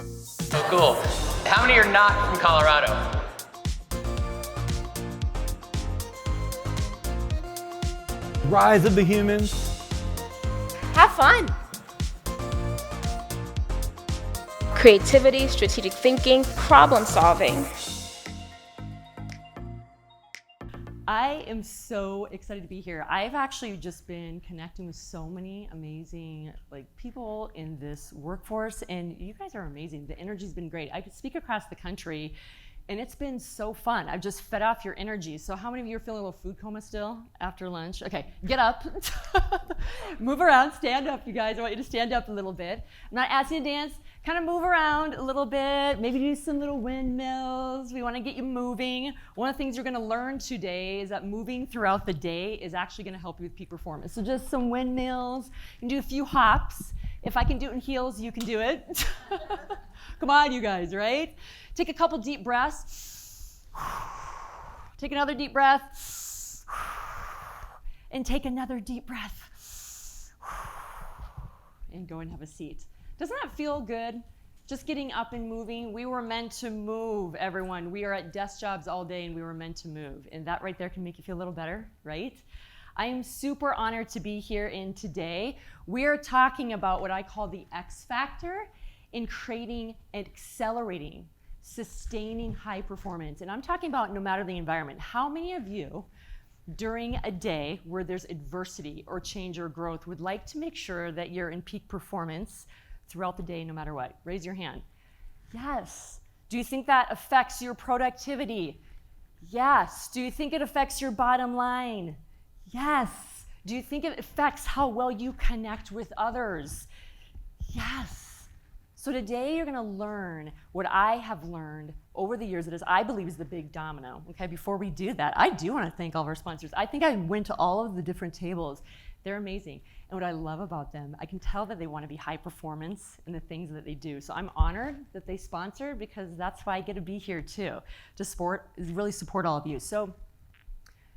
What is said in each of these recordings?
Oh, cool. How many are not from Colorado? Rise of the humans. Have fun. Creativity, strategic thinking, problem solving. I am so excited to be here. I've actually just been connecting with so many amazing people in this workforce, and you guys are amazing. The energy's been great. I could speak across the country, and it's been so fun. I've just fed off your energy. So how many of you are feeling a little food coma still after lunch? Okay, get up, move around, stand up, you guys. I want you to stand up a little bit. I'm not asking you to dance. Kind of move around a little bit, maybe do some little windmills. We want to get you moving. One of the things you're going to learn today is that moving throughout the day is actually going to help you with peak performance. So just some windmills. You can do a few hops. If I can do it in heels, you can do it. Come on, you guys, right? Take a couple deep breaths. Take another deep breath. And take another deep breath. And go and have a seat. Doesn't that feel good? Just getting up and moving. We were meant to move, everyone. We are at desk jobs all day and we were meant to move. And that right there can make you feel a little better, right? I am super honored to be here in today. We are talking about what I call the X factor in creating and accelerating, sustaining high performance. And I'm talking about no matter the environment. How many of you during a day where there's adversity or change or growth would like to make sure that you're in peak performance throughout the day, no matter what? Raise your hand. Yes. Do you think that affects your productivity? Yes. Do you think it affects your bottom line? Yes. Do you think it affects how well you connect with others? Yes. So today you're going to learn what I have learned over the years that is, I believe, is the big domino. Okay, before we do that, I do want to thank all of our sponsors. I think I went to all of the different tables. They're amazing. And what I love about them, I can tell that they want to be high performance in the things that they do. So I'm honored that they sponsor, because that's why I get to be here too, to really support all of you. So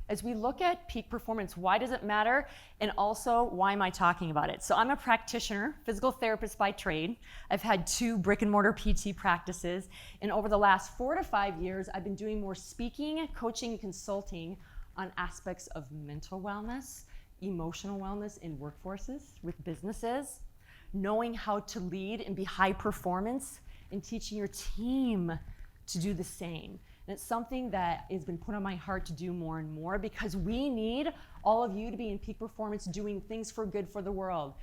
as we look at peak performance, why does it matter? And also, why am I talking about it? So I'm a practitioner, physical therapist by trade. I've had 2 brick and mortar PT practices. And over the last 4 to 5 years, I've been doing more speaking, coaching, and consulting on aspects of mental wellness, emotional wellness in workforces, with businesses, knowing how to lead and be high performance, and teaching your team to do the same. And it's something that has been put on my heart to do more and more, because we need all of you to be in peak performance, doing things for good for the world.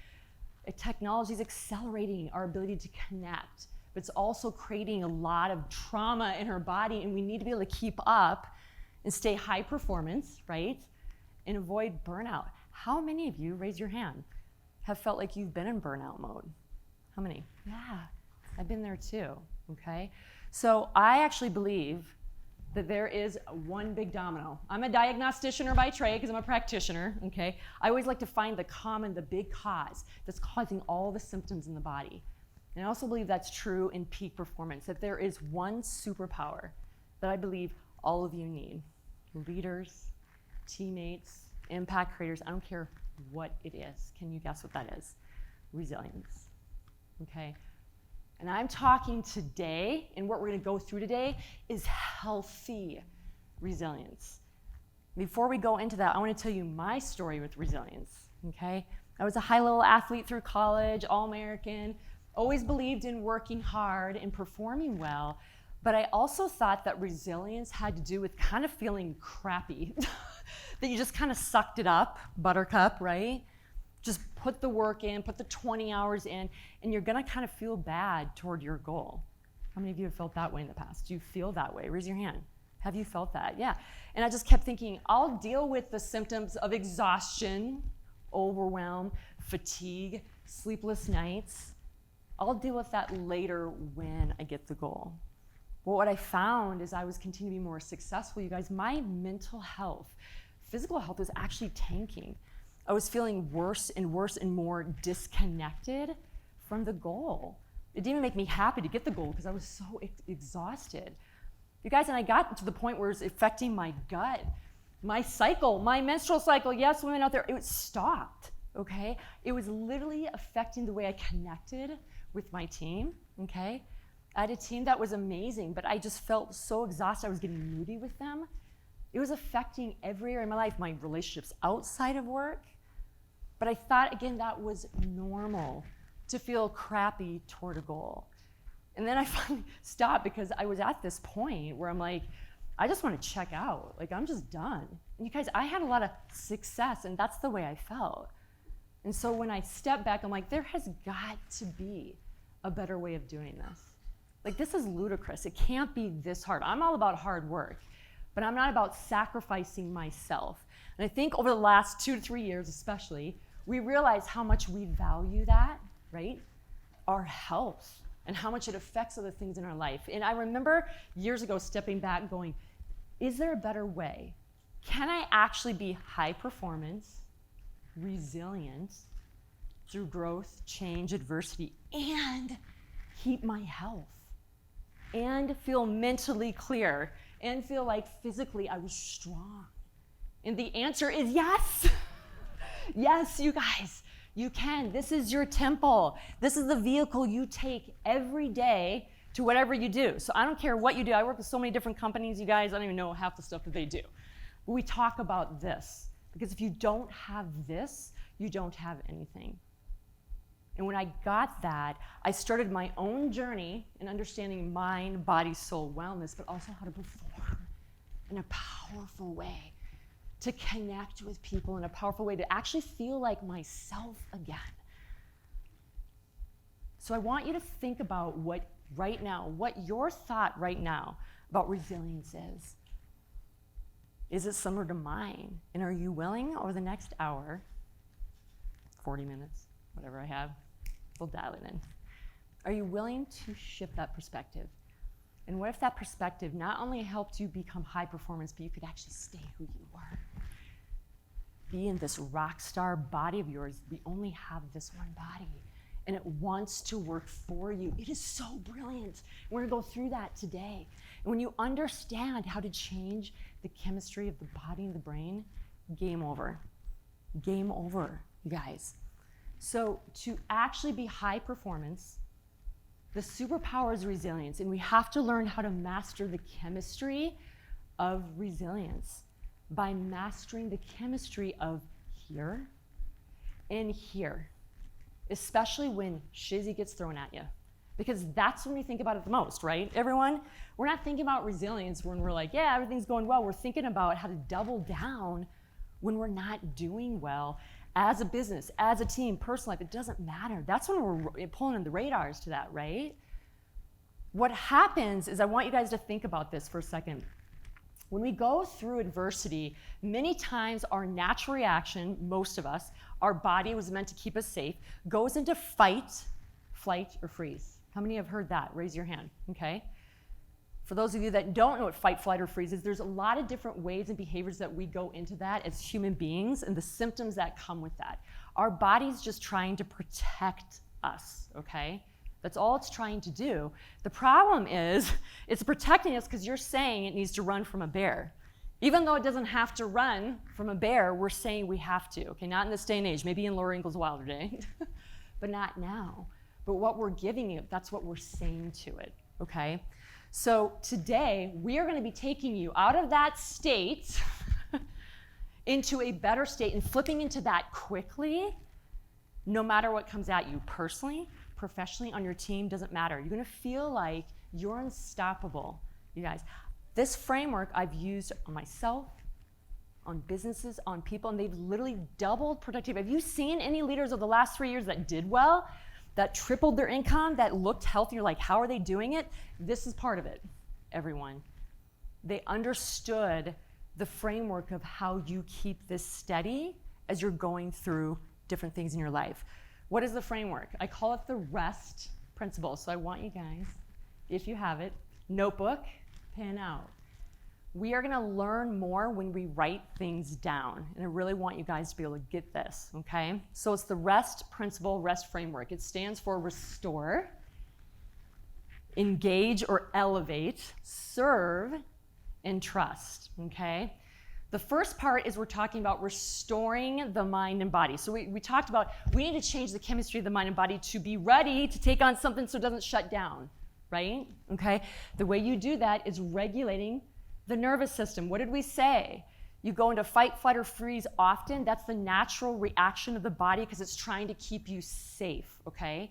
Technology is accelerating our ability to connect, but it's also creating a lot of trauma in our body, and we need to be able to keep up and stay high performance, right? And avoid burnout. How many of you, raise your hand, have felt like you've been in burnout mode? How many? Yeah, I've been there too, okay? So I actually believe that there is one big domino. I'm a diagnostician by trade because I'm a practitioner, okay? I always like to find the big cause that's causing all the symptoms in the body. And I also believe that's true in peak performance, that there is one superpower that I believe all of you need. Leaders, teammates, impact creators, I don't care what it is. Can you guess what that is? Resilience, okay? And I'm talking today, and what we're going to go through today is healthy resilience. Before we go into that, I want to tell you my story with resilience, okay? I was a high-level athlete through college, All-American, always believed in working hard and performing well, but I also thought that resilience had to do with kind of feeling crappy, that you just kind of sucked it up, buttercup, right? Just put the work in, put the 20 hours in, and you're gonna kind of feel bad toward your goal. How many of you have felt that way in the past? Do you feel that way? Raise your hand. Have you felt that? Yeah. And I just kept thinking, I'll deal with the symptoms of exhaustion, overwhelm, fatigue, sleepless nights. I'll deal with that later when I get the goal. But what I found is I was continuing to be more successful, you guys. My mental health, physical health was actually tanking. I was feeling worse and worse and more disconnected from the goal. It didn't even make me happy to get the goal because I was so exhausted. You guys, and I got to the point where it was affecting my gut, my cycle, my menstrual cycle. Yes, women out there, it stopped, okay? It was literally affecting the way I connected with my team, okay? I had a team that was amazing, but I just felt so exhausted. I was getting moody with them. It was affecting every area of my life, my relationships outside of work. But I thought, again, that was normal to feel crappy toward a goal. And then I finally stopped because I was at this point where I'm like, I just want to check out. Like, I'm just done. And you guys, I had a lot of success, and that's the way I felt. And so when I stepped back, I'm like, there has got to be a better way of doing this. Like, this is ludicrous. It can't be this hard. I'm all about hard work, but I'm not about sacrificing myself. And I think over the last 2 to 3 years especially, we realize how much we value that, right? Our health and how much it affects other things in our life. And I remember years ago stepping back going, is there a better way? Can I actually be high performance, resilient through growth, change, adversity, and keep my health? And feel mentally clear and feel like physically I was strong? And the answer is yes. Yes, you guys, you can. This is your temple. This is the vehicle you take every day to whatever you do. So I don't care what you do. I work with so many different companies, you guys. I don't even know half the stuff that they do. But we talk about this because if you don't have this, you don't have anything. And when I got that, I started my own journey in understanding mind, body, soul wellness, but also how to perform in a powerful way, to connect with people in a powerful way, to actually feel like myself again. So I want you to think about what your thought right now about resilience is. Is it similar to mine? And are you willing over the next hour, 40 minutes, whatever I have, we'll dial it in. Are you willing to shift that perspective? And what if that perspective not only helped you become high performance, but you could actually stay who you were? Be in this rock star body of yours. We only have this one body, and it wants to work for you. It is so brilliant. We're gonna go through that today. And when you understand how to change the chemistry of the body and the brain, game over. Game over, you guys. So to actually be high performance, the superpower is resilience, and we have to learn how to master the chemistry of resilience by mastering the chemistry of here and here, especially when shizzy gets thrown at you. Because that's when we think about it the most, right, everyone? We're not thinking about resilience when we're like, yeah, everything's going well. We're thinking about how to double down when we're not doing well as a business, as a team, personal life. It doesn't matter. That's when we're pulling in the radars to that, right? What happens is, I want you guys to think about this for a second. When we go through adversity, many times our natural reaction, most of us, our body was meant to keep us safe, goes into fight, flight, or freeze. How many have heard that? Raise your hand, okay? For those of you that don't know what fight, flight, or freeze is, there's a lot of different ways and behaviors that we go into that as human beings and the symptoms that come with that. Our body's just trying to protect us, okay? That's all it's trying to do. The problem is it's protecting us because you're saying it needs to run from a bear. Even though it doesn't have to run from a bear, we're saying we have to, okay? Not in this day and age, maybe in Laura Ingalls Wilder day, but not now. But what we're giving it, that's what we're saying to it, okay? So today, we are going to be taking you out of that state into a better state and flipping into that quickly, no matter what comes at you personally, professionally, on your team, doesn't matter. You're going to feel like you're unstoppable, you guys. This framework I've used on myself, on businesses, on people, and they've literally doubled productivity. Have you seen any leaders of the last 3 years that did well, that tripled their income, that looked healthy? You're like, how are they doing it? This is part of it, everyone. They understood the framework of how you keep this steady as you're going through different things in your life. What is the framework? I call it the REST principle. So I want you guys, if you have it, notebook, pen out. We are going to learn more when we write things down. And I really want you guys to be able to get this, okay? So it's the REST principle, REST framework. It stands for restore, engage or elevate, serve, and trust, okay? The first part is we're talking about restoring the mind and body. So we talked about we need to change the chemistry of the mind and body to be ready to take on something so it doesn't shut down, right? Okay, the way you do that is regulating the nervous system. What did we say? You go into fight, flight, or freeze often. That's the natural reaction of the body because it's trying to keep you safe, okay?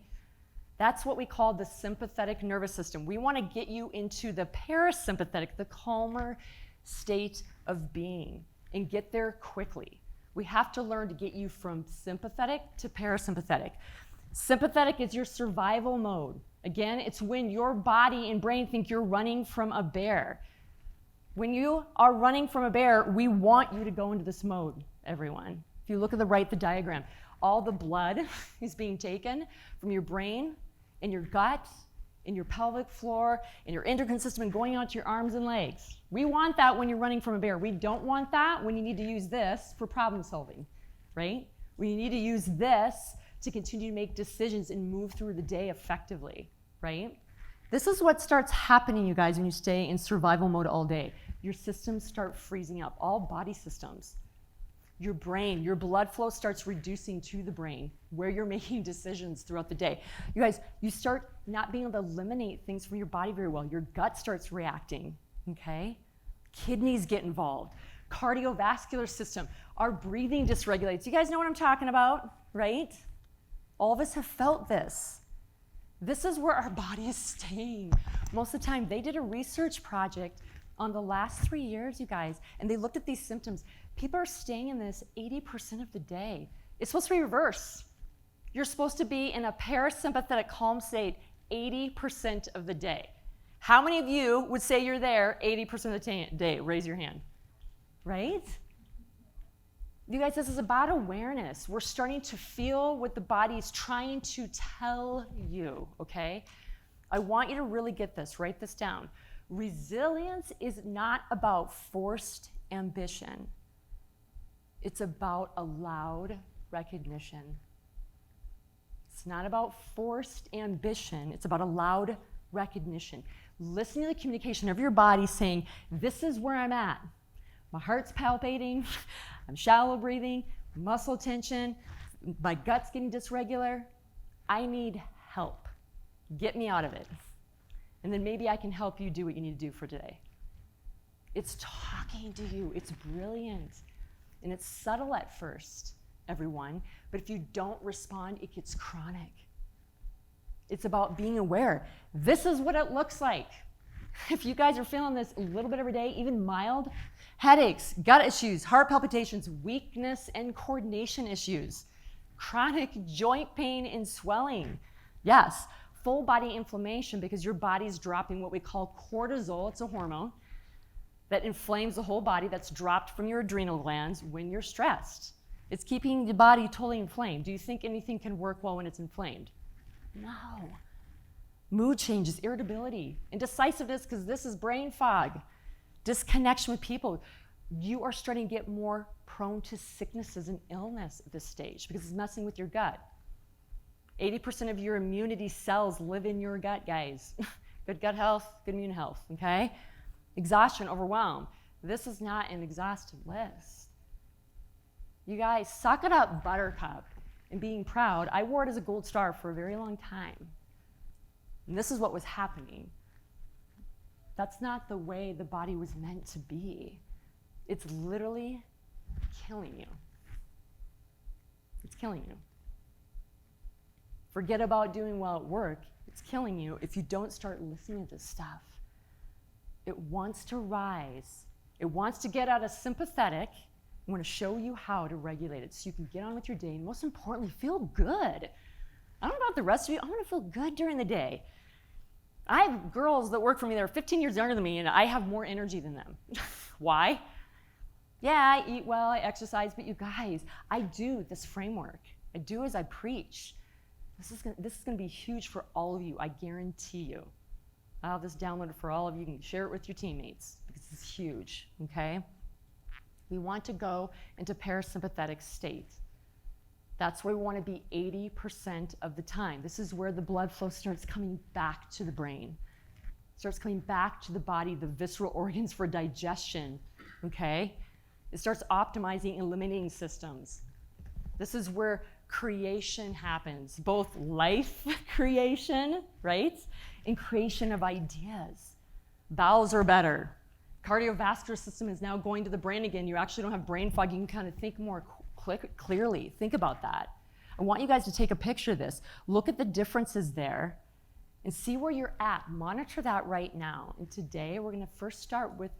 That's what we call the sympathetic nervous system. We want to get you into the parasympathetic, the calmer state of being, and get there quickly. We have to learn to get you from sympathetic to parasympathetic. Sympathetic is your survival mode. Again, it's when your body and brain think you're running from a bear. When you are running from a bear, we want you to go into this mode, everyone. If you look at the right, the diagram, all the blood is being taken from your brain and your gut and your pelvic floor and your endocrine system and going out to your arms and legs. We want that when you're running from a bear. We don't want that when you need to use this for problem solving, right? When you need to use this to continue to make decisions and move through the day effectively, right? This is what starts happening, you guys, when you stay in survival mode all day. Your systems start freezing up, all body systems. Your brain, your blood flow starts reducing to the brain where you're making decisions throughout the day. You guys, you start not being able to eliminate things from your body very well. Your gut starts reacting, okay? Kidneys get involved. Cardiovascular system, our breathing dysregulates. You guys know what I'm talking about, right? All of us have felt this. This is where our body is staying. Most of the time, they did a research project on the last 3 years, you guys, and they looked at these symptoms. People are staying in this 80% of the day. It's supposed to be reverse. You're supposed to be in a parasympathetic calm state 80% of the day. How many of you would say you're there 80% of the day? Raise your hand. Right? You guys, this is about awareness. We're starting to feel what the body is trying to tell you, okay? I want you to really get this, write this down. Resilience is not about forced ambition. It's about allowed recognition. It's not about forced ambition. It's about allowed recognition. Listen to the communication of your body saying, this is where I'm at. My heart's palpating, I'm shallow breathing, muscle tension, my gut's getting dysregular. I need help. Get me out of it. And then maybe I can help you do what you need to do for today. It's talking to you. It's brilliant. And it's subtle at first, everyone. But if you don't respond, it gets chronic. It's about being aware. This is what it looks like. If you guys are feeling this a little bit every day, even mild, headaches, gut issues, heart palpitations, weakness and coordination issues, chronic joint pain and swelling. Yes, full body inflammation because your body's dropping what we call cortisol. It's a hormone that inflames the whole body that's dropped from your adrenal glands when you're stressed. It's keeping the body totally inflamed. Do you think anything can work well when it's inflamed? No. Mood changes, irritability, indecisiveness because this is brain fog, disconnection with people. You are starting to get more prone to sicknesses and illness at this stage because it's messing with your gut. 80% of your immunity cells live in your gut, guys. Good gut health, good immune health, okay? Exhaustion, overwhelm. This is not an exhaustive list. You guys, suck it up, buttercup. And being proud, I wore it as a gold star for a very long time. And this is what was happening. That's not the way the body was meant to be. It's literally killing you. It's killing you. Forget about doing well at work. It's killing you if you don't start listening to this stuff. It wants to rise. It wants to get out of sympathetic. I want to show you how to regulate it so you can get on with your day and most importantly, feel good. I don't know about the rest of you. I want to feel good during the day. I have girls that work for me that are 15 years younger than me and I have more energy than them. Why? Yeah, I eat well, I exercise, but you guys, I do this framework. I do as I preach. This is going to be huge for all of you, I guarantee you. I'll have this downloaded for all of you. You can share it with your teammates because it's huge, okay? We want to go into parasympathetic state. That's where we want to be 80% of the time. This is where the blood flow starts coming back to the brain, starts coming back to the body, the visceral organs for digestion, okay? It starts optimizing, eliminating systems. This is where creation happens, both life creation, right? and creation of ideas. Bowels are better. Cardiovascular system is now going to the brain again. You actually don't have brain fog. You can kind of think more clearly. Think about that. I want you guys to take a picture of this. Look at the differences there and see where you're at. Monitor that right now. And today we're going to first start with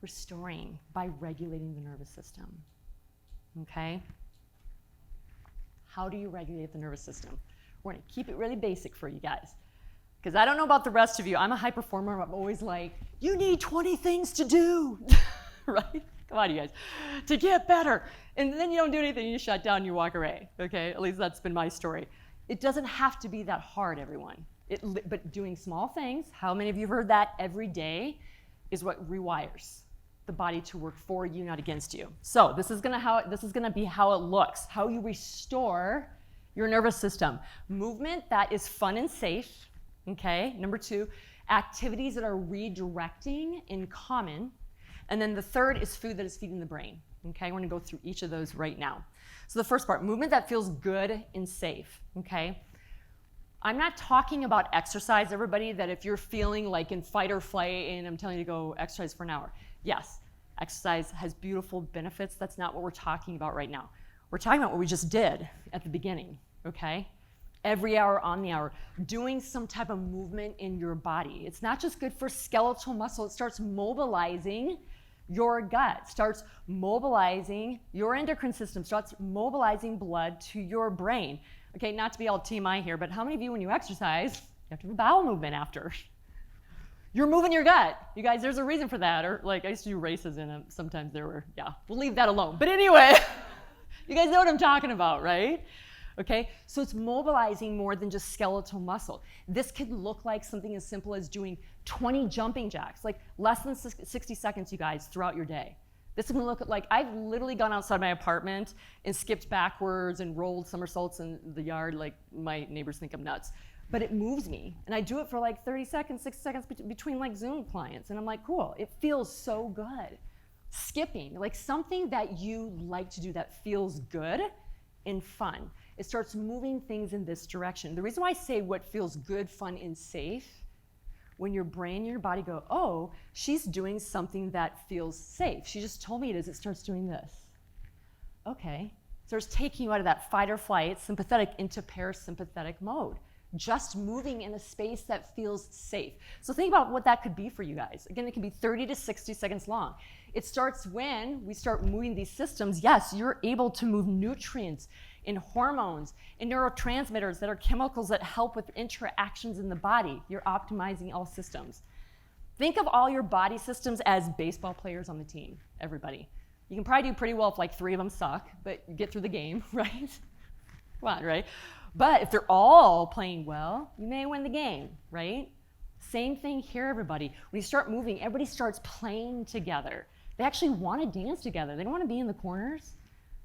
restoring by regulating the nervous system. Okay? How do you regulate the nervous system? We're going to keep it really basic for you guys. Because I don't know about the rest of you. I'm a high performer. I'm always like, you need 20 things to do, right? Come on, you guys, to get better. And then you don't do anything. You shut down, you walk away, okay? At least that's been my story. It doesn't have to be that hard, everyone. But doing small things, how many of you have heard that every day, is what rewires the body to work for you, not against you. So this is gonna be how it looks, how you restore your nervous system. Movement that is fun and safe, okay? Number 2, activities that are redirecting in common. And then the third is food that is feeding the brain, okay? We're gonna go through each of those right now. So the first part, movement that feels good and safe, okay? I'm not talking about exercise, everybody, that if you're feeling like in fight or flight and I'm telling you to go exercise for an hour. Yes, exercise has beautiful benefits. That's not what we're talking about right now. We're talking about what we just did at the beginning, okay? Every hour on the hour, doing some type of movement in your body. It's not just good for skeletal muscle. It starts mobilizing your gut, starts mobilizing your endocrine system, starts mobilizing blood to your brain. Okay, not to be all TMI here, but how many of you, when you exercise, you have to have a bowel movement after? You're moving your gut. You guys, there's a reason for that. Or like I used to do races and sometimes there were, yeah, we'll leave that alone. But anyway, you guys know what I'm talking about, right? Okay, so it's mobilizing more than just skeletal muscle. This could look like something as simple as doing 20 jumping jacks, like less than 60 seconds, you guys, throughout your day. This can look like, I've literally gone outside my apartment and skipped backwards and rolled somersaults in the yard, like my neighbors think I'm nuts. But it moves me, and I do it for like 30 seconds, 60 seconds between like Zoom clients, and I'm like, cool, it feels so good. Skipping, like something that you like to do that feels good and fun. It starts moving things in this direction. The reason why I say what feels good, fun, and safe, when your brain and your body go, oh, she's doing something that feels safe. She just told me it is, it starts doing this. Okay, starts taking you out of that fight or flight, sympathetic, into parasympathetic mode. Just moving in a space that feels safe. So think about what that could be for you guys. Again, it can be 30 to 60 seconds long. It starts when we start moving these systems. Yes, you're able to move nutrients and hormones and neurotransmitters that are chemicals that help with interactions in the body. You're optimizing all systems. Think of all your body systems as baseball players on the team, everybody. You can probably do pretty well if like 3 of them suck, but you get through the game, right? Come on, right? But if they're all playing well, you may win the game, right? Same thing here, everybody. When you start moving, everybody starts playing together. They actually want to dance together. They don't want to be in the corners.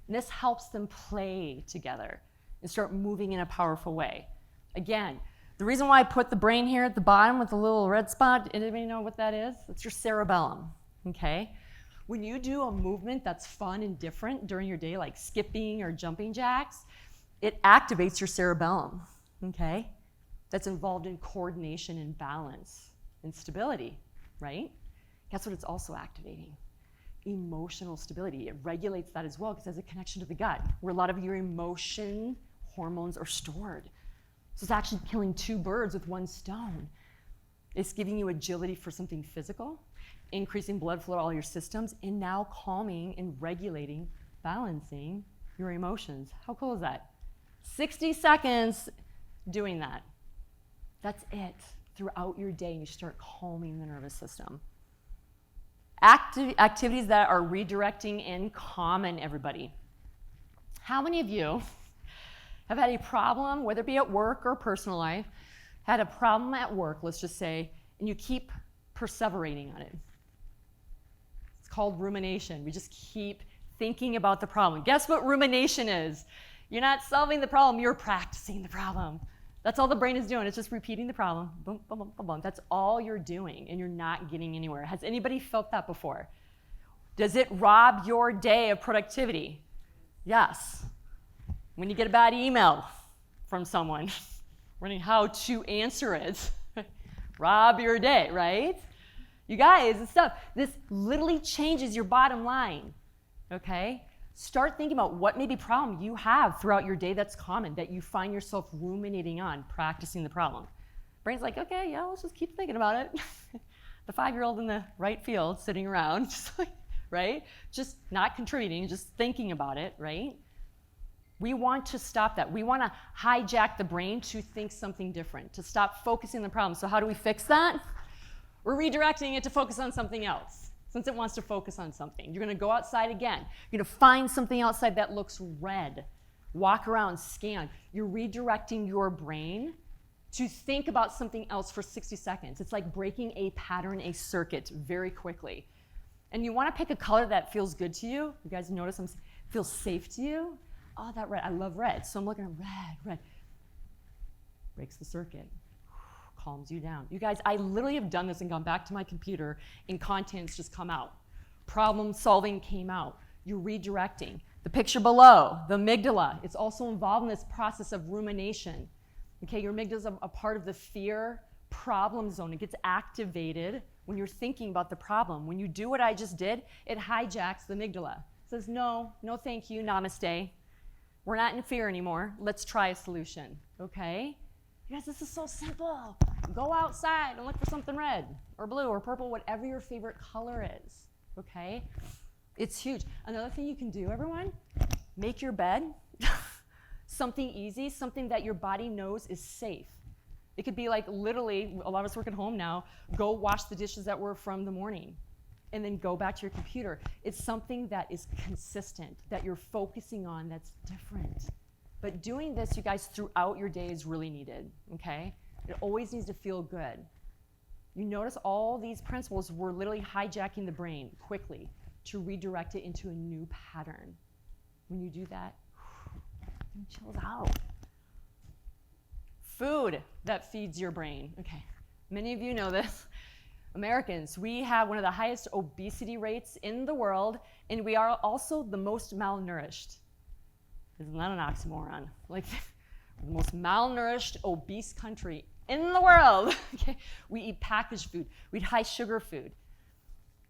And this helps them play together and start moving in a powerful way. Again, the reason why I put the brain here at the bottom with the little red spot, anybody know what that is? It's your cerebellum, okay? When you do a movement that's fun and different during your day, like skipping or jumping jacks, it activates your cerebellum, okay? That's involved in coordination and balance and stability, right? Guess what it's also activating? Emotional stability. It regulates that as well because it has a connection to the gut, where a lot of your emotion hormones are stored. So it's actually killing 2 birds with 1 stone. It's giving you agility for something physical, increasing blood flow to all your systems, and now calming and regulating, balancing your emotions. How cool is that? 60 seconds doing that. That's it throughout your day, and you start calming the nervous system. Activities that are redirecting in common, everybody. How many of you have had a problem, whether it be at work or personal life, had a problem at work, let's just say, and you keep perseverating on it? It's called rumination. We just keep thinking about the problem. Guess what rumination is? You're not solving the problem, you're practicing the problem. That's all the brain is doing. It's just repeating the problem. Boom, boom, boom, boom, boom. That's all you're doing, and you're not getting anywhere. Has anybody felt that before? Does it rob your day of productivity? Yes. When you get a bad email from someone, learning how to answer it. rob your day, right? You guys, this literally changes your bottom line, okay? Start thinking about what maybe problem you have throughout your day that's common, that you find yourself ruminating on, practicing the problem. Brain's like, okay, yeah, let's just keep thinking about it. The 5-year-old in the right field sitting around, just like, right? Just not contributing, just thinking about it, right? We want to stop that. We want to hijack the brain to think something different, to stop focusing on the problem. So how do we fix that? We're redirecting it to focus on something else. Since it wants to focus on something, you're going to go outside again. You're going to find something outside that looks red. Walk around, scan. You're redirecting your brain to think about something else for 60 seconds. It's like breaking a pattern, a circuit very quickly. And you want to pick a color that feels good to you. You guys notice feels safe to you. Oh, that red. I love red. So I'm looking at red. Breaks the circuit. Calms you down. You guys, I literally have done this and gone back to my computer and contents just come out. Problem solving came out. You're redirecting. The picture below, the amygdala, it's also involved in this process of rumination. Okay, your amygdala is a part of the fear problem zone. It gets activated when you're thinking about the problem. When you do what I just did, it hijacks the amygdala. It says, no thank you, namaste. We're not in fear anymore. Let's try a solution, okay? You guys, this is so simple. Go outside and look for something red or blue or purple, whatever your favorite color is, okay? It's huge. Another thing you can do, everyone, make your bed. Something easy, something that your body knows is safe. It could be like literally, a lot of us work at home now, go wash the dishes that were from the morning and then go back to your computer. It's something that is consistent, that you're focusing on that's different. But doing this, you guys, throughout your day is really needed, okay? It always needs to feel good. You notice all these principles, we're literally hijacking the brain quickly to redirect it into a new pattern. When you do that, it chills out. Food that feeds your brain. Okay, many of you know this. Americans, we have one of the highest obesity rates in the world, and we are also the most malnourished. Isn't that an oxymoron? Like, the most malnourished, obese country in the world. Okay? We eat packaged food. We eat high sugar food.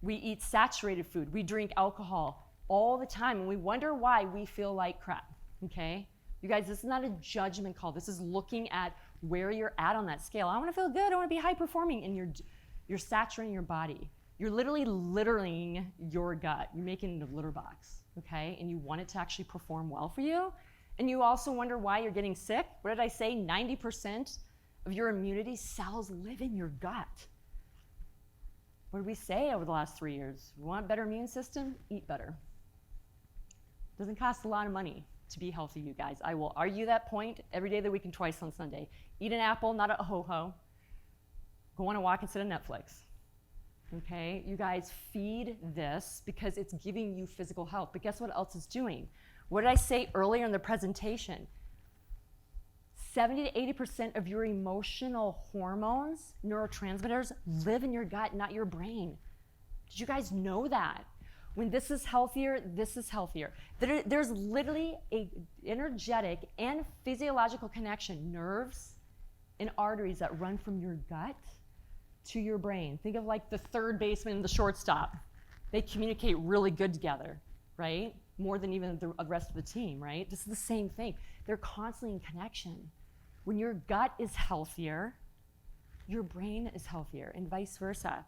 We eat saturated food. We drink alcohol all the time, and we wonder why we feel like crap. Okay? You guys, this is not a judgment call. This is looking at where you're at on that scale. I want to feel good. I want to be high performing, and you're saturating your body. You're literally littering your gut. You're making it a litter box, okay? And you want it to actually perform well for you. And you also wonder why you're getting sick. What did I say? 90% of your immunity cells live in your gut. What did we say over the last 3 years? You want a better immune system? Eat better. Doesn't cost a lot of money to be healthy, you guys. I will argue that point every day of the week and twice on Sunday. Eat an apple, not a ho-ho. Go on a walk instead of Netflix. Okay, you guys, feed this because it's giving you physical health. But guess what else it's doing? What did I say earlier in the presentation? 70 to 80% of your emotional hormones, neurotransmitters, live in your gut, not your brain. Did you guys know that? When this is healthier, this is healthier. There's literally an energetic and physiological connection, nerves and arteries that run from your gut to your brain. Think of like the third baseman and the shortstop. They communicate really good together, right? More than even the rest of the team, right? This is the same thing. They're constantly in connection. When your gut is healthier, your brain is healthier, and vice versa.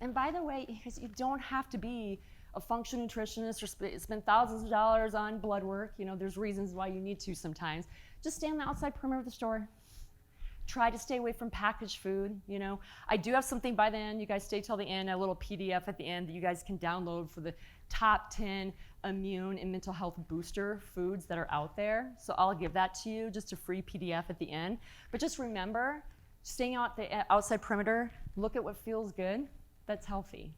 And by the way, because you don't have to be a functional nutritionist or spend thousands of dollars on blood work. You know, there's reasons why you need to sometimes. Just stay on the outside perimeter of the store. Try to stay away from packaged food, you know. I do have something by the end. You guys stay till the end, a little PDF at the end that you guys can download for the top 10 immune and mental health booster foods that are out there. So I'll give that to you, just a free PDF at the end. But just remember, staying out the outside perimeter, look at what feels good, that's healthy.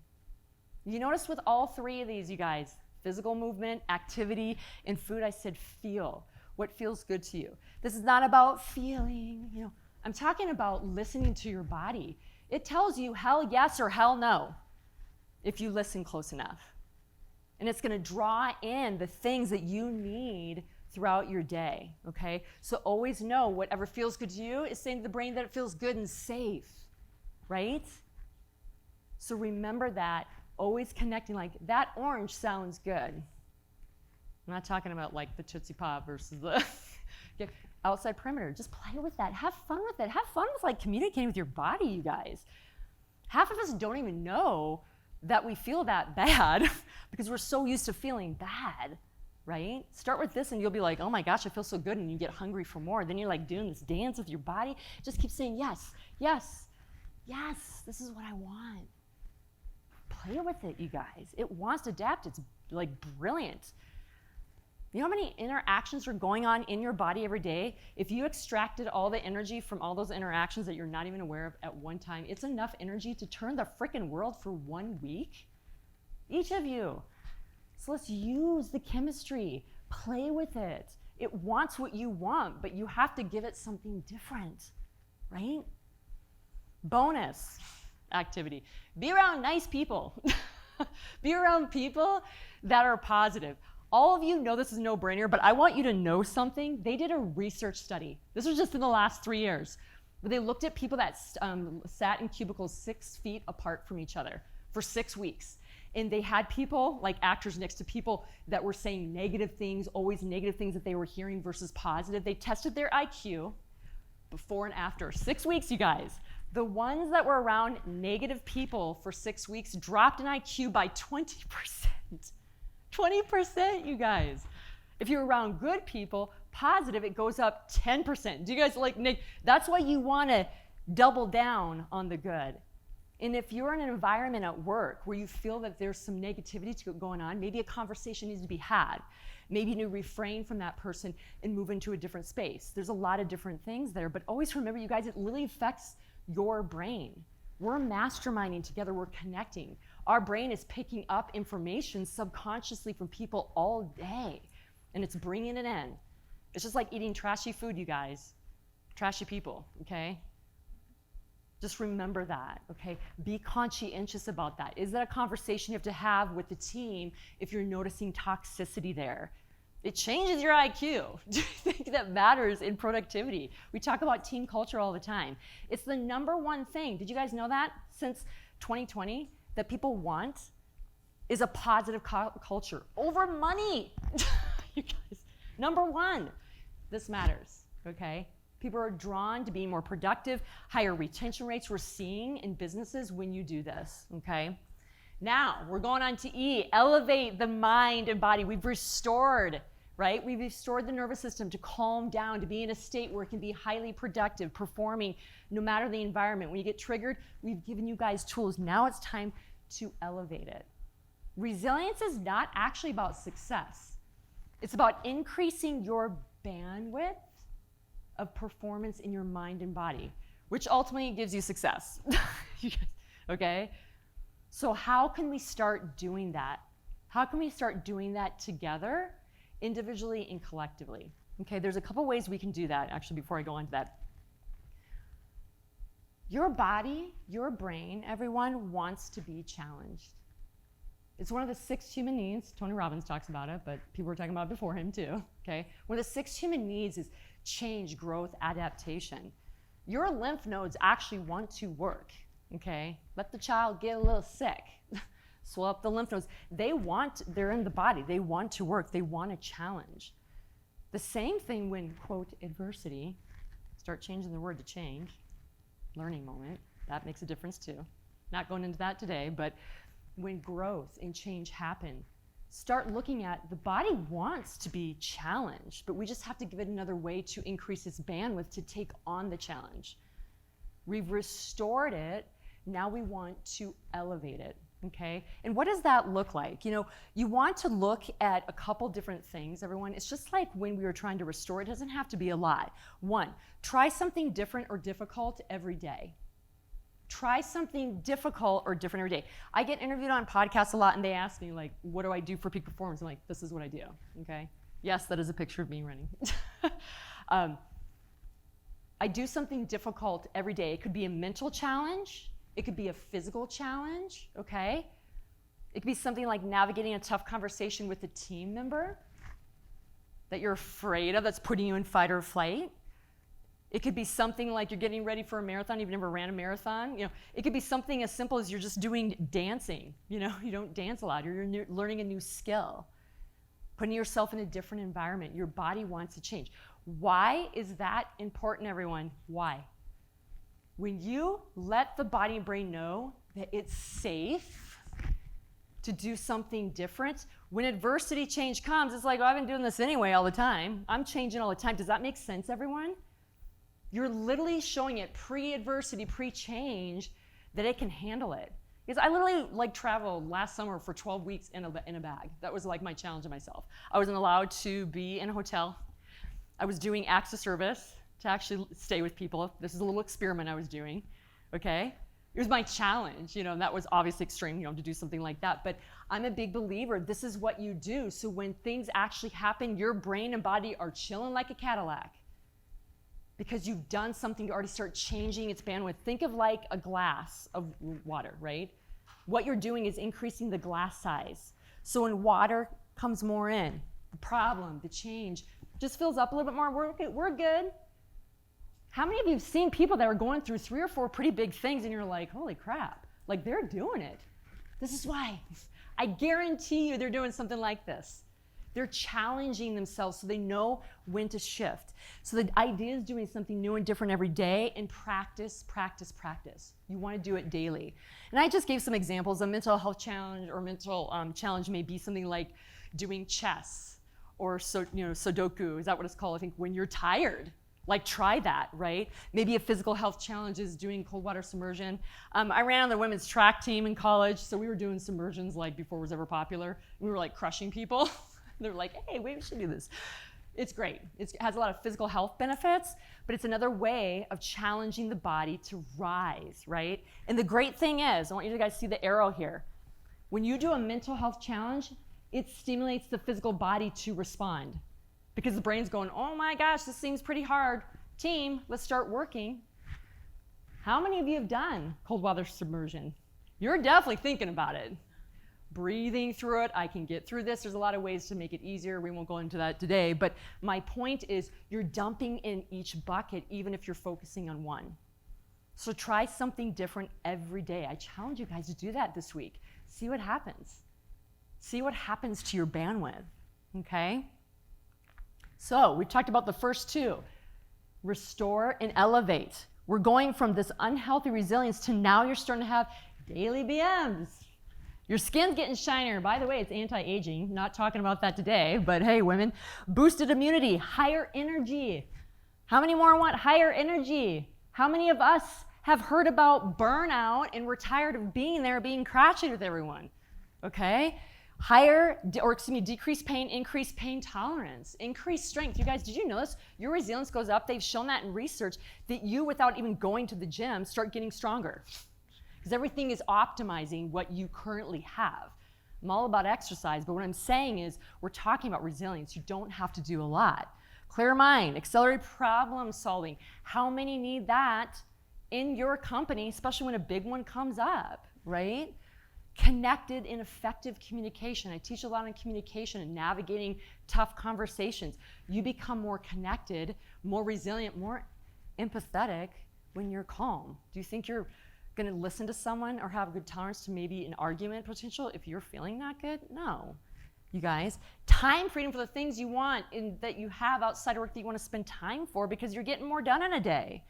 You notice with all three of these, you guys, physical movement, activity, and food, I said feel. What feels good to you? This is not about feeling, you know. I'm talking about listening to your body. It tells you hell yes or hell no if you listen close enough. And it's going to draw in the things that you need throughout your day, okay? So always know whatever feels good to you is saying to the brain that it feels good and safe. right? So remember that, always connecting, like that orange sounds good. I'm not talking about like the Tootsie Pop versus the outside perimeter. Just play with that. Have fun with it. Have fun with like communicating with your body, you guys. Half of us don't even know that we feel that bad because we're so used to feeling bad, right? Start with this and you'll be like, oh my gosh, I feel so good, and you get hungry for more. Then you're like doing this dance with your body. Just keep saying yes, yes, yes, this is what I want. Play with it, you guys. It wants to adapt. It's like brilliant. You know how many interactions are going on in your body every day? If you extracted all the energy from all those interactions that you're not even aware of at one time, it's enough energy to turn the freaking world for 1 week. Each of you. So let's use the chemistry. Play with it. It wants what you want, but you have to give it something different, right? Bonus activity. Be around nice people. Be around people that are positive. All of you know this is no brainer, but I want you to know something. They did a research study. This was just in the last 3 years. But they looked at people that sat in cubicles 6 feet apart from each other for 6 weeks. And they had people, like actors, next to people that were saying negative things, always negative things that they were hearing versus positive. They tested their IQ before and after. 6 weeks, you guys. The ones that were around negative people for 6 weeks dropped in IQ by 20%. 20%, you guys. If you're around good people, positive, it goes up 10%. Do you guys like Nick? That's why you want to double down on the good. And if you're in an environment at work where you feel that there's some negativity going on, maybe a conversation needs to be had. Maybe you need to refrain from that person and move into a different space. There's a lot of different things there, but always remember, you guys, it really affects your brain. We're masterminding together, we're connecting. Our brain is picking up information subconsciously from people all day, and it's bringing it in. It's just like eating trashy food, you guys. Trashy people, okay? Just remember that, okay? Be conscientious about that. Is that a conversation you have to have with the team if you're noticing toxicity there? It changes your IQ. Do you think that matters in productivity? We talk about team culture all the time. It's the #1 thing. Did you guys know that? Since 2020, that people want is a positive culture over money. You guys, #1. This matters, okay? People are drawn to being more productive, higher retention rates we're seeing in businesses when you do this, okay? Now, we're going on to E, elevate the mind and body. We've restored, right? We've restored the nervous system to calm down, to be in a state where it can be highly productive, performing no matter the environment. When you get triggered, we've given you guys tools. Now it's time to elevate it. Resilience is not actually about success. It's about increasing your bandwidth of performance in your mind and body, which ultimately gives you success. Okay? So how can we start doing that? How can we start doing that together, individually and collectively? Okay, there's a couple ways we can do that, actually, before I go on to that. Your body, your brain, everyone wants to be challenged. It's one of the 6 human needs. Tony Robbins talks about it, but people were talking about it before him too, okay? One of the 6 human needs is change, growth, adaptation. Your lymph nodes actually want to work, okay? Let the child get a little sick. Swell up the lymph nodes. They're in the body. They want to work. They want a challenge. The same thing when, quote, adversity, start changing the word to change, learning moment, that makes a difference too. Not going into that today, but when growth and change happen, start looking at the body wants to be challenged, but we just have to give it another way to increase its bandwidth to take on the challenge. We've restored it, now we want to elevate it, okay? And what does that look like? You know, you want to look at a couple different things, everyone. It's just like when we were trying to restore, it doesn't have to be a lot. 1, try something different or difficult every day. Try something difficult or different every day. I get interviewed on podcasts a lot, and they ask me, like, what do I do for peak performance? I'm like, this is what I do, okay? Yes, that is a picture of me running. I do something difficult every day. It could be a mental challenge. It could be a physical challenge, okay? It could be something like navigating a tough conversation with a team member that you're afraid of, that's putting you in fight or flight. It could be something like you're getting ready for a marathon, you've never ran a marathon. It could be something as simple as you're just doing dancing. You don't dance a lot, you're learning a new skill, putting yourself in a different environment. Your body wants to change. Why is that important, everyone? Why? When you let the body and brain know that it's safe to do something different, when adversity change comes, it's like, oh, I've been doing this anyway all the time. I'm changing all the time. Does that make sense, everyone? You're literally showing it pre-adversity, pre-change, that it can handle it. Because I literally traveled last summer for 12 weeks in a bag. That was my challenge to myself. I wasn't allowed to be in a hotel. I was doing acts of service to actually stay with people. This is a little experiment I was doing, okay? It was my challenge, and that was obviously extreme, to do something like that. But I'm a big believer, this is what you do. So when things actually happen, your brain and body are chilling like a Cadillac because you've done something to already start changing its bandwidth. Think of like a glass of water, right? What you're doing is increasing the glass size. So when water comes more in, the problem, the change, just fills up a little bit more. We're good. How many of you have seen people that are going through 3 or 4 pretty big things and you're like, holy crap, they're doing it. This is why. I guarantee you they're doing something like this. They're challenging themselves so they know when to shift. So the idea is doing something new and different every day and practice, practice, practice. You want to do it daily. And I just gave some examples. A mental health challenge or mental challenge may be something like doing chess or Sudoku. Is that what it's called? I think when you're tired. Try that, right? Maybe a physical health challenge is doing cold water submersion. I ran on the women's track team in college, so we were doing submersions before it was ever popular. We were crushing people. They're like, hey, we should do this. It's great. It has a lot of physical health benefits, but it's another way of challenging the body to rise, right? And the great thing is, I want you to guys see the arrow here. When you do a mental health challenge, it stimulates the physical body to respond. Because the brain's going, oh my gosh, this seems pretty hard. Team, let's start working. How many of you have done cold water submersion? You're definitely thinking about it. Breathing through it, I can get through this. There's a lot of ways to make it easier. We won't go into that today. But my point is you're dumping in each bucket, even if you're focusing on one. So try something different every day. I challenge you guys to do that this week. See what happens. See what happens to your bandwidth, okay? So we've talked about the first 2, restore and elevate. We're going from this unhealthy resilience to now you're starting to have daily BMs. Your skin's getting shinier. By the way, it's anti-aging. Not talking about that today, but hey, women. Boosted immunity, higher energy. How many more want higher energy? How many of us have heard about burnout and we're tired of being there, being crotchety with everyone? Okay? Decreased pain, increased pain tolerance, increased strength. You guys, did you know this? Your resilience goes up. They've shown that in research that you, without even going to the gym, start getting stronger. Because everything is optimizing what you currently have. I'm all about exercise, but what I'm saying is we're talking about resilience. You don't have to do a lot. Clear mind, accelerated problem solving. How many need that in your company, especially when a big one comes up, right? Connected and effective communication. I teach a lot on communication and navigating tough conversations. You become more connected, more resilient, more empathetic when you're calm. Do you think you're going to listen to someone or have a good tolerance to maybe an argument potential if you're feeling not good? No. You guys, time freedom for the things you want and that you have outside of work that you want to spend time for because you're getting more done in a day.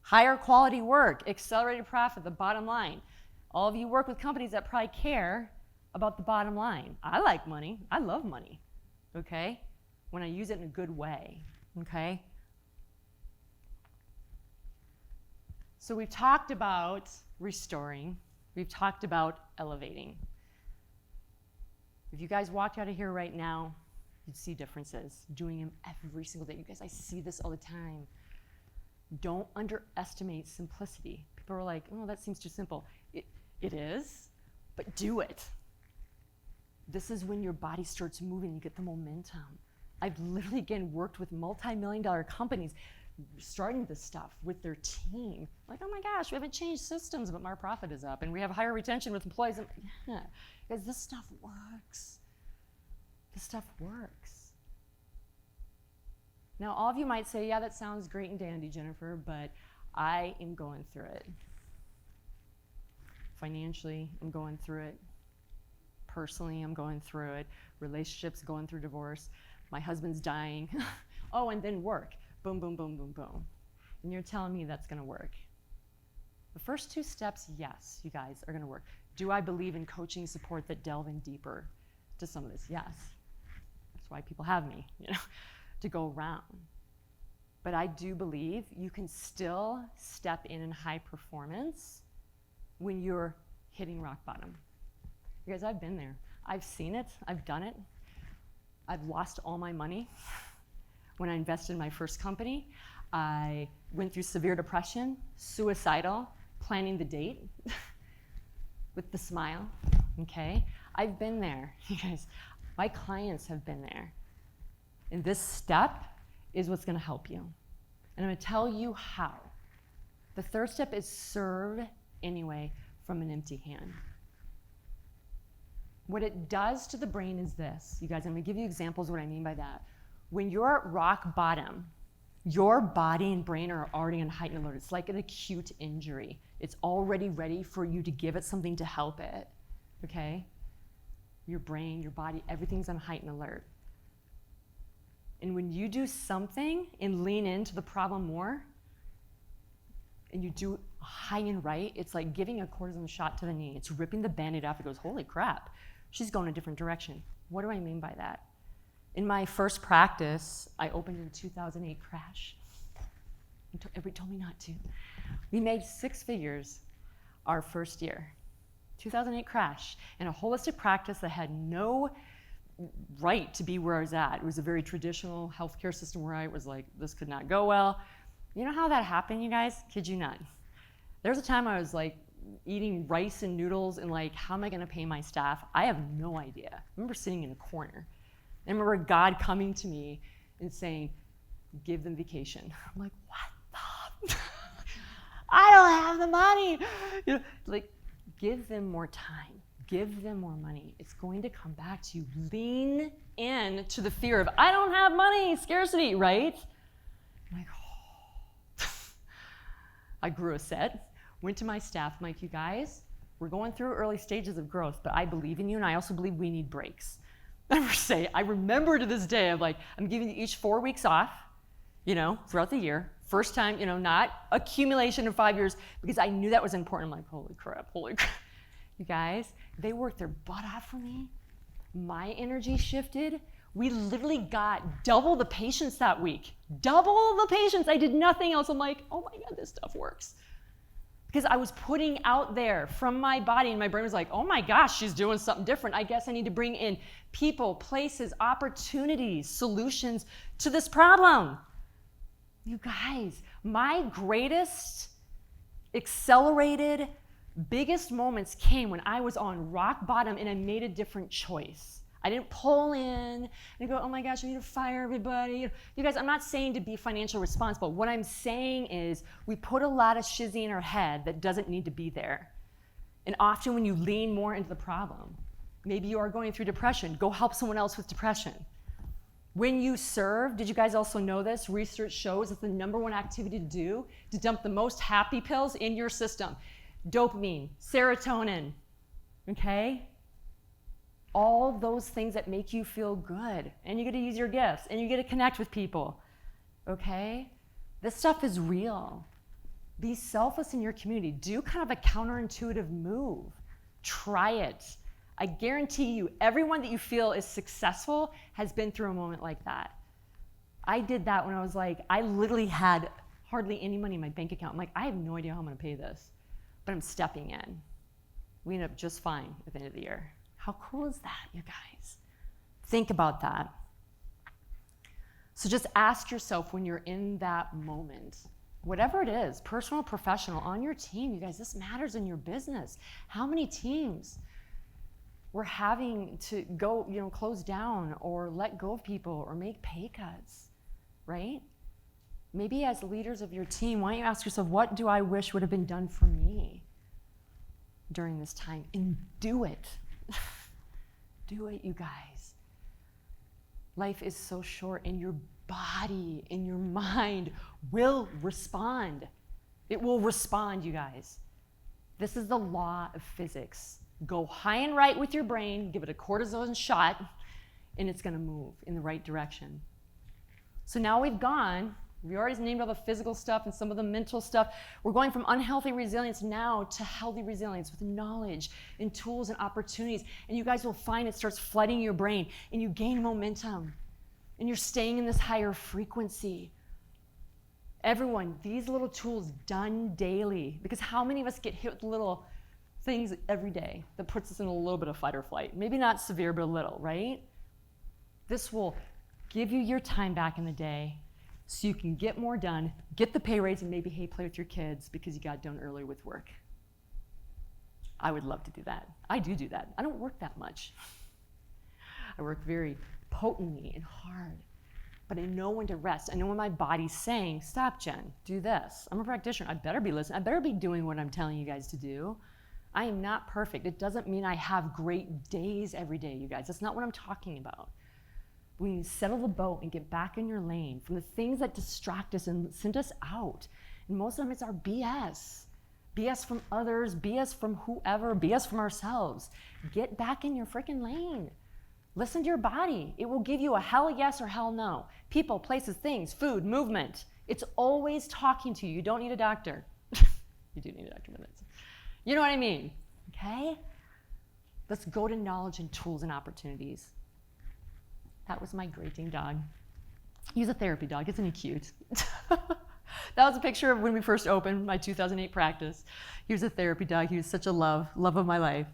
Higher quality work, accelerated profit, the bottom line. All of you work with companies that probably care about the bottom line. I like money. I love money, okay? When I use it in a good way, okay? So we've talked about restoring. We've talked about elevating. If you guys walked out of here right now, you'd see differences. Doing them every single day. You guys, I see this all the time. Don't underestimate simplicity. People are like, oh, that seems too simple. It is, but do it. This is when your body starts moving, you get the momentum. I've literally, again, worked with multi-million-dollar companies starting this stuff with their team. Like, oh my gosh, we haven't changed systems, but our profit is up, and we have higher retention with employees. Yeah, because this stuff works. This stuff works. Now, all of you might say, yeah, that sounds great and dandy, Jennifer, but I am going through it. Financially, I'm going through it. Personally, I'm going through it. Relationships, going through divorce. My husband's dying. Oh, and then work. Boom, boom, boom, boom, boom. And you're telling me that's gonna work. The first two steps, yes, you guys, are gonna work. Do I believe in coaching support that delve in deeper to some of this? Yes. That's why people have me, to go around. But I do believe you can still step in high performance when you're hitting rock bottom. You guys, I've been there. I've seen it. I've done it. I've lost all my money. When I invested in my first company, I went through severe depression, suicidal, planning the date with the smile, okay? I've been there, you guys. My clients have been there. And this step is what's gonna help you. And I'm gonna tell you how. The third step is serve anyway from an empty hand. What it does to the brain is this. You guys, I'm gonna give you examples of what I mean by that. When you're at rock bottom, your body and brain are already on heightened alert. It's like an acute injury. It's already ready for you to give it something to help it, okay? Your brain, your body, everything's on heightened alert. And when you do something and lean into the problem more, and you do high and right, it's like giving a cortisone shot to the knee. It's ripping the Band-Aid off. It goes, holy crap, she's going a different direction. What do I mean by that? In my first practice, I opened in 2008 crash. Everybody told me not to. We made 6 figures our first year. 2008 crash, in a holistic practice that had no right to be where I was at. It was a very traditional healthcare system where I was like, this could not go well. You know how that happened, you guys? Kid you not. There was a time I was like eating rice and noodles and like, how am I gonna pay my staff? I have no idea. I remember sitting in a corner. I remember God coming to me and saying, give them vacation. I'm like, what the? I don't have the money. Like, give them more time. Give them more money. It's going to come back to you. Lean in to the fear of, I don't have money, scarcity, right? I'm like, oh. I grew a set, went to my staff, I'm like, you guys, we're going through early stages of growth, but I believe in you, and I also believe we need breaks. I remember to this day, I'm giving you each 4 weeks off, throughout the year. First time, not accumulation of 5 years, because I knew that was important. I'm like, holy crap. You guys, they worked their butt off for me. My energy shifted. We literally got double the patients that week. Double the patients. I did nothing else. I'm like, oh my God, this stuff works. Because I was putting out there from my body, and my brain was like, oh my gosh, she's doing something different. I guess I need to bring in people, places, opportunities, solutions to this problem. You guys, my greatest accelerated, biggest moments came when I was on rock bottom and I made a different choice. I didn't pull in and go, oh my gosh, I need to fire everybody. You guys, I'm not saying to be financially responsible. What I'm saying is we put a lot of shizzy in our head that doesn't need to be there. And often when you lean more into the problem, maybe you are going through depression, go help someone else with depression. When you serve, did you guys also know this? Research shows that the #1 activity to do to dump the most happy pills in your system. Dopamine, serotonin, okay? All those things that make you feel good, and you get to use your gifts, and you get to connect with people, okay? This stuff is real. Be selfless in your community. Do kind of a counterintuitive move. Try it. I guarantee you, everyone that you feel is successful has been through a moment like that. I did that when I was like, I literally had hardly any money in my bank account. I'm like, I have no idea how I'm gonna pay this, but I'm stepping in. We ended up just fine at the end of the year. How cool is that, you guys? Think about that. So just ask yourself when you're in that moment, whatever it is, personal, professional, on your team, you guys, this matters in your business. How many teams we're having to go, close down or let go of people or make pay cuts, right? Maybe as leaders of your team, why don't you ask yourself, what do I wish would have been done for me during this time? And do it. Do it, you guys. Life is so short, and your body and your mind will respond. It will respond, you guys. This is the law of physics. Go high and right with your brain, give it a cortisone shot, and it's going to move in the right direction. So now we already named all the physical stuff and some of the mental stuff. We're going from unhealthy resilience now to healthy resilience with knowledge and tools and opportunities. And you guys will find it starts flooding your brain and you gain momentum and you're staying in this higher frequency. Everyone, these little tools done daily, because how many of us get hit with little things every day that puts us in a little bit of fight or flight? Maybe not severe, but a little, right? This will give you your time back in the day so you can get more done, get the pay raise, and maybe, hey, play with your kids because you got done early with work. I would love to do that. I do that. I don't work that much. I work very potently and hard, but I know when to rest. I know when my body's saying, stop, Jen, do this. I'm a practitioner. I better be listening. I better be doing what I'm telling you guys to do. I am not perfect. It doesn't mean I have great days every day, you guys. That's not what I'm talking about. We need to settle the boat and get back in your lane from the things that distract us and send us out. And most of them, it's our BS. BS from others, BS from whoever, BS from ourselves. Get back in your freaking lane. Listen to your body. It will give you a hell yes or hell no. People, places, things, food, movement. It's always talking to you. You don't need a doctor. You do need a doctor, but you know what I mean, okay? Let's go to knowledge and tools and opportunities. That was my grating dog. He's a therapy dog. Isn't he cute? That was a picture of when we first opened my 2008 practice. He was a therapy dog. He was such a love of my life.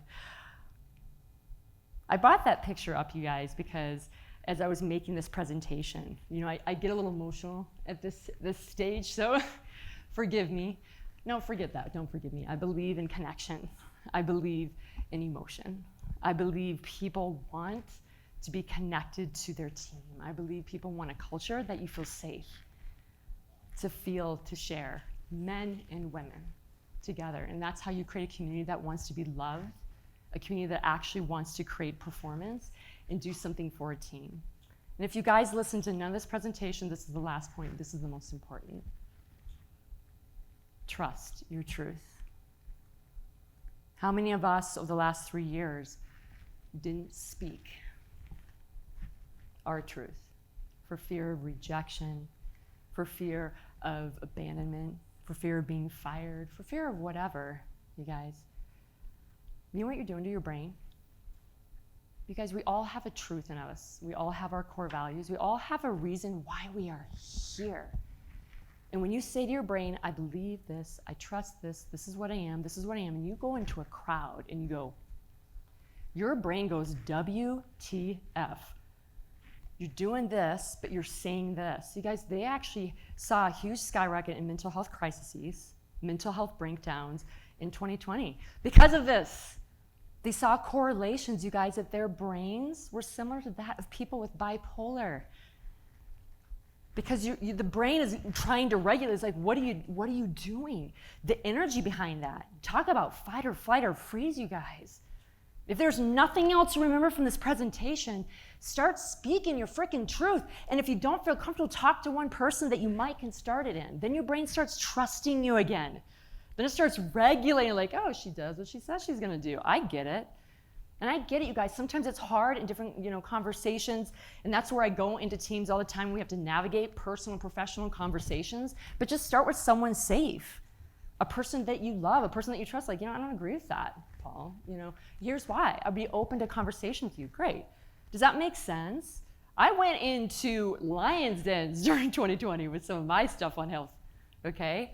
I brought that picture up, you guys, because as I was making this presentation, you know, I get a little emotional at this stage, so forgive me. No, forget that. Don't forgive me. I believe in connection. I believe in emotion. I believe people want to be connected to their team. I believe people want a culture that you feel safe to feel, to share, men and women together. And that's how you create a community that wants to be loved, a community that actually wants to create performance and do something for a team. And if you guys listen to none of this presentation, this is the last point. This is the most important. Trust your truth. How many of us over the last 3 years didn't speak our truth for fear of rejection, for fear of abandonment, for fear of being fired, for fear of whatever, you guys? You know what you're doing to your brain? You guys, we all have a truth in us. We all have our core values. We all have a reason why we are here. And when you say to your brain, I believe this, I trust this, this is what I am, and you go into a crowd and you go, your brain goes, WTF. You're doing this, but you're saying this. You guys, they actually saw a huge skyrocket in mental health crises, mental health breakdowns in 2020 because of this. They saw correlations, you guys, that their brains were similar to that of people with bipolar. Because the brain is trying to regulate. It's like, what are you doing? The energy behind that. Talk about fight or flight or freeze, you guys. If there's nothing else to remember from this presentation, start speaking your freaking truth. And if you don't feel comfortable, talk to one person that you might can start it in. Then your brain starts trusting you again. Then it starts regulating, like, oh, she does what she says she's going to do. I get it. And I get it, you guys. Sometimes it's hard in different, conversations, and that's where I go into teams all the time. We have to navigate personal and professional conversations, but just start with someone safe, a person that you love, a person that you trust. Like, I don't agree with that, Paul. Here's why. I'd be open to conversation with you. Great. Does that make sense? I went into lions' dens during 2020 with some of my stuff on health. Okay,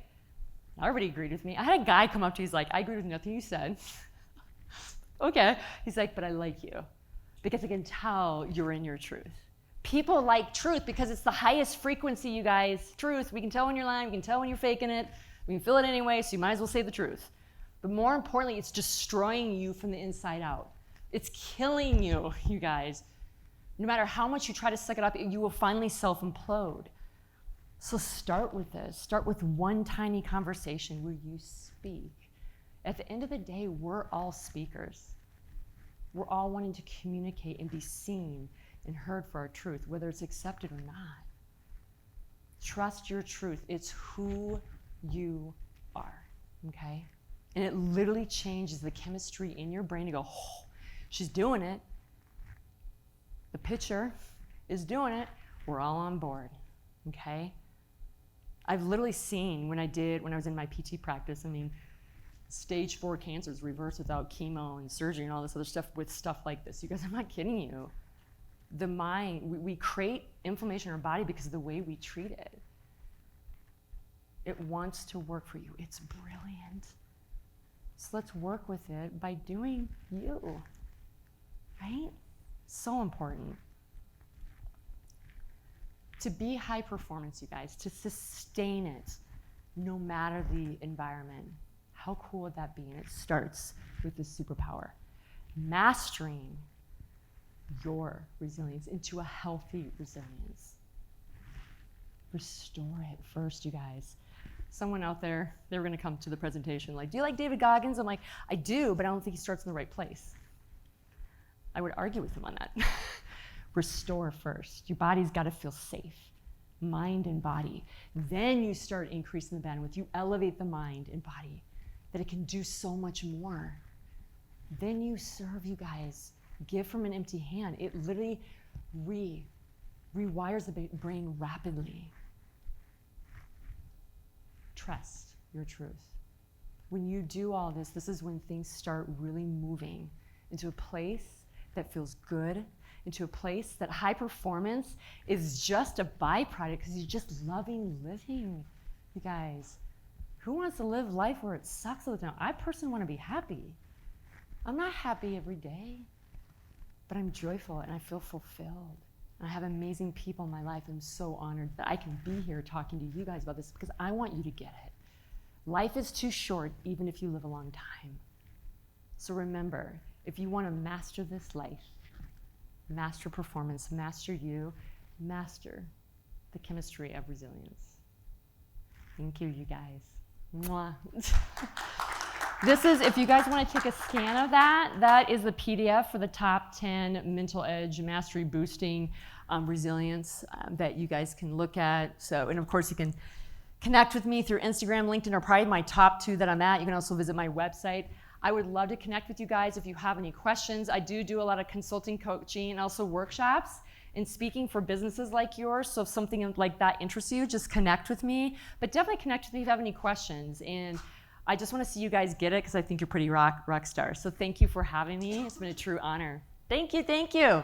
everybody agreed with me. I had a guy come up to me. He's like, I agree with nothing you said. Okay. He's like, but I like you because I can tell you're in your truth. People like truth because it's the highest frequency, you guys. Truth. We can tell when you're lying. We can tell when you're faking it. We can feel it anyway, so you might as well say the truth. But more importantly, it's destroying you from the inside out. It's killing you, you guys. No matter how much you try to suck it up, you will finally self-implode. So start with this. Start with one tiny conversation where you speak. At the end of the day, we're all speakers. We're all wanting to communicate and be seen, and heard for our truth, whether it's accepted or not. Trust your truth. It's who you are, okay? And it literally changes the chemistry in your brain to go, oh, she's doing it. The pitcher is doing it. We're all on board, okay? I've literally seen when I was in my PT practice, I mean, stage 4 cancers reversed without chemo and surgery and all this other stuff with stuff like this. You guys, I'm not kidding you. The mind, we create inflammation in our body because of the way we treat it. It wants to work for you. It's brilliant. So let's work with it by doing you, right? So important. To be high performance, you guys, to sustain it no matter the environment. How cool would that be? And it starts with this superpower. Mastering your resilience into a healthy resilience. Restore it first, you guys. Someone out there, they were going to come to the presentation like, do you like David Goggins? I'm like, I do, but I don't think he starts in the right place. I would argue with him on that. Restore first. Your body's got to feel safe, mind and body. Then you start increasing the bandwidth. You elevate the mind and body, that it can do so much more. Then you serve, you guys. Give from an empty hand. It literally rewires the brain rapidly. Trust your truth. When you do all this, this is when things start really moving into a place that feels good, into a place that high performance is just a byproduct because you're just loving living, you guys. Who wants to live life where it sucks all the time? I personally want to be happy. I'm not happy every day, but I'm joyful and I feel fulfilled. And I have amazing people in my life. I'm so honored that I can be here talking to you guys about this because I want you to get it. Life is too short, even if you live a long time. So remember, if you want to master this life, master performance, master you, master the chemistry of resilience. Thank you, you guys. Mwah. This is, if you guys want to take a scan of that, that is the PDF for the top 10 mental edge mastery boosting resilience that you guys can look at. So, and of course you can connect with me through Instagram, LinkedIn, or probably my top 2 that I'm at. You can also visit my website. I would love to connect with you guys if you have any questions. I do a lot of consulting, coaching, and also workshops and speaking for businesses like yours. So if something like that interests you, just connect with me. But definitely connect with me if you have any questions. And I just want to see you guys get it because I think you're pretty rock stars. So thank you for having me. It's been a true honor. Thank you, thank you.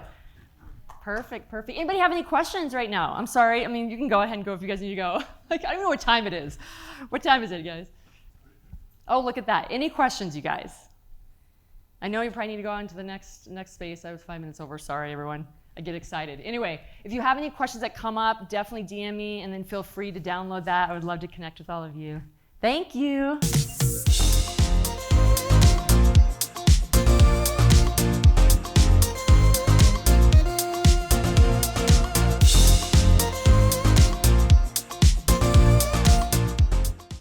Perfect. Anybody have any questions right now? I'm sorry. I mean, you can go ahead and go if you guys need to go. Like, I don't know what time it is. What time is it, guys? Oh, look at that. Any questions, you guys? I know you probably need to go on to the next space. I was 5 minutes over. Sorry, everyone. I get excited. Anyway, if you have any questions that come up, definitely DM me, and then feel free to download that. I would love to connect with all of you. Thank you.